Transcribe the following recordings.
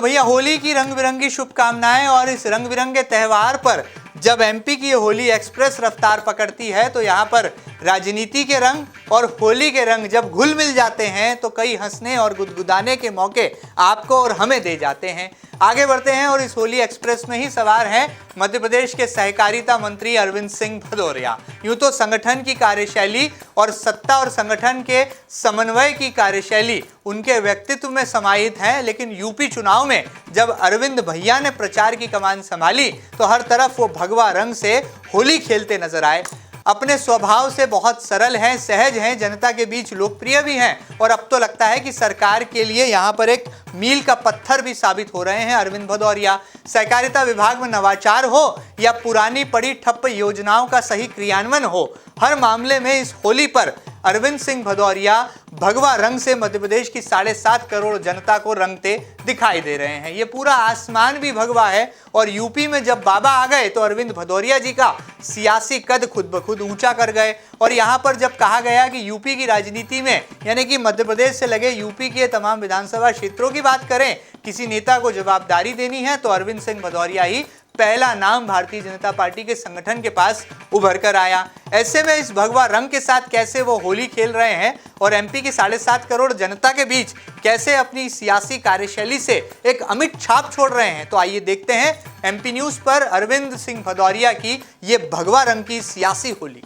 भैया होली की रंग बिरंगी शुभकामनाएं। और इस रंग बिरंगे त्यौहार पर जब एमपी की ये होली एक्सप्रेस रफ्तार पकड़ती है तो यहाँ पर राजनीति के रंग और होली के रंग जब घुल मिल जाते हैं तो कई हंसने और गुदगुदाने के मौके आपको और हमें दे जाते हैं। आगे बढ़ते हैं और इस होली एक्सप्रेस में ही सवार हैं मध्य प्रदेश के सहकारिता मंत्री अरविंद सिंह भदौरिया। यूं तो संगठन की कार्यशैली और सत्ता और संगठन के समन्वय की कार्यशैली उनके व्यक्तित्व में समाहित है, लेकिन यूपी चुनाव में जब अरविंद भैया ने प्रचार की कमान संभाली तो हर तरफ वो भगवा रंग से होली खेलते नजर आए। अपने स्वभाव से बहुत सरल हैं, सहज हैं, जनता के बीच लोकप्रिय भी हैं और अब तो लगता है कि सरकार के लिए यहाँ पर एक मील का पत्थर भी साबित हो रहे हैं अरविंद भदौरिया। सहकारिता विभाग में नवाचार हो या पुरानी पड़ी ठप्प योजनाओं का सही क्रियान्वयन हो, हर मामले में इस होली पर अरविंद सिंह भदौरिया भगवा रंग से मध्य प्रदेश की 7.5 करोड़ जनता को रंगते दिखाई दे रहे हैं। ये पूरा आसमान भी भगवा है और यूपी में जब बाबा आ गए तो अरविंद भदौरिया जी का सियासी कद खुद ब खुद ऊंचा कर गए। और यहाँ पर जब कहा गया कि यूपी की राजनीति में यानी कि मध्य प्रदेश से लगे यूपी के तमाम विधानसभा क्षेत्रों की बात करें, किसी नेता को जवाबदारी देनी है तो अरविंद सिंह भदौरिया ही पहला नाम भारतीय जनता पार्टी के संगठन के पास उभर कर आया। ऐसे में इस भगवा रंग के साथ कैसे वो होली खेल रहे हैं और एमपी की 7.5 करोड़ जनता के बीच कैसे अपनी सियासी कार्यशैली से एक अमिट छाप छोड़ रहे हैं, तो आइए देखते हैं एमपी न्यूज पर अरविंद सिंह भदौरिया की ये भगवा रंग की सियासी होली।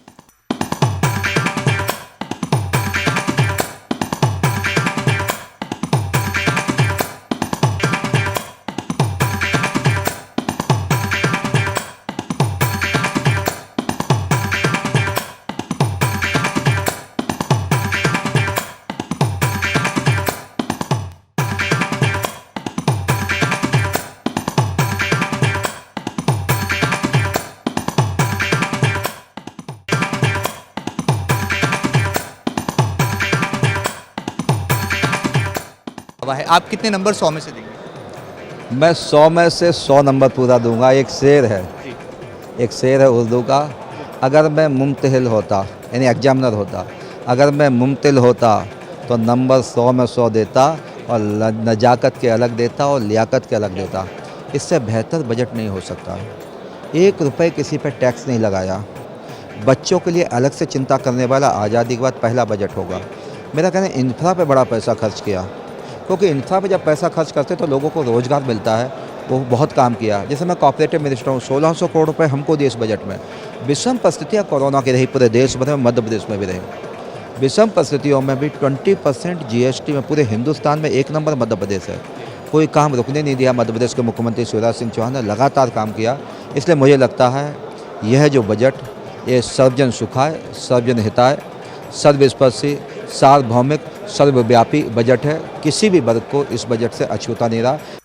आप कितने नंबर 100 में से देंगे? मैं 100 में से 100 नंबर पूरा दूंगा। एक शेर है उर्दू का, अगर मैं मुमतहिल होता यानी एग्जामिनर होता, अगर मैं मुमतहिल होता तो नंबर 100 में 100 देता और नजाकत के अलग देता और लियाकत के अलग देता। इससे बेहतर बजट नहीं हो सकता। 1 रुपये किसी पे टैक्स नहीं लगाया। बच्चों के लिए अलग से चिंता करने वाला आज़ादी के बाद पहला बजट होगा। मेरा कहना है इंफ्रा पे बड़ा पैसा खर्च किया, क्योंकि इंफ्रा पे जब पैसा खर्च करते तो लोगों को रोज़गार मिलता है। वो बहुत काम किया। जैसे मैं कोऑपरेटिव मिनिस्टर हूँ, 1600 करोड़ रुपए हमको दिए इस बजट में। विषम परिस्थितियाँ कोरोना की रही, पूरे देश भर में, मध्य प्रदेश में भी रही। विषम परिस्थितियों में भी 20% GST में पूरे हिंदुस्तान में 1 नंबर मध्य प्रदेश है। कोई काम रुकने नहीं दिया। मध्य प्रदेश के मुख्यमंत्री शिवराज सिंह चौहान ने लगातार काम किया। इसलिए मुझे लगता है यह जो बजट ये सर्वजन सुखाय, सर्वजन हिताय, सर्वस्पर्शी, सार्वभौमिक, सर्वव्यापी बजट है। किसी भी वर्ग को इस बजट से अछूता नहीं रहा।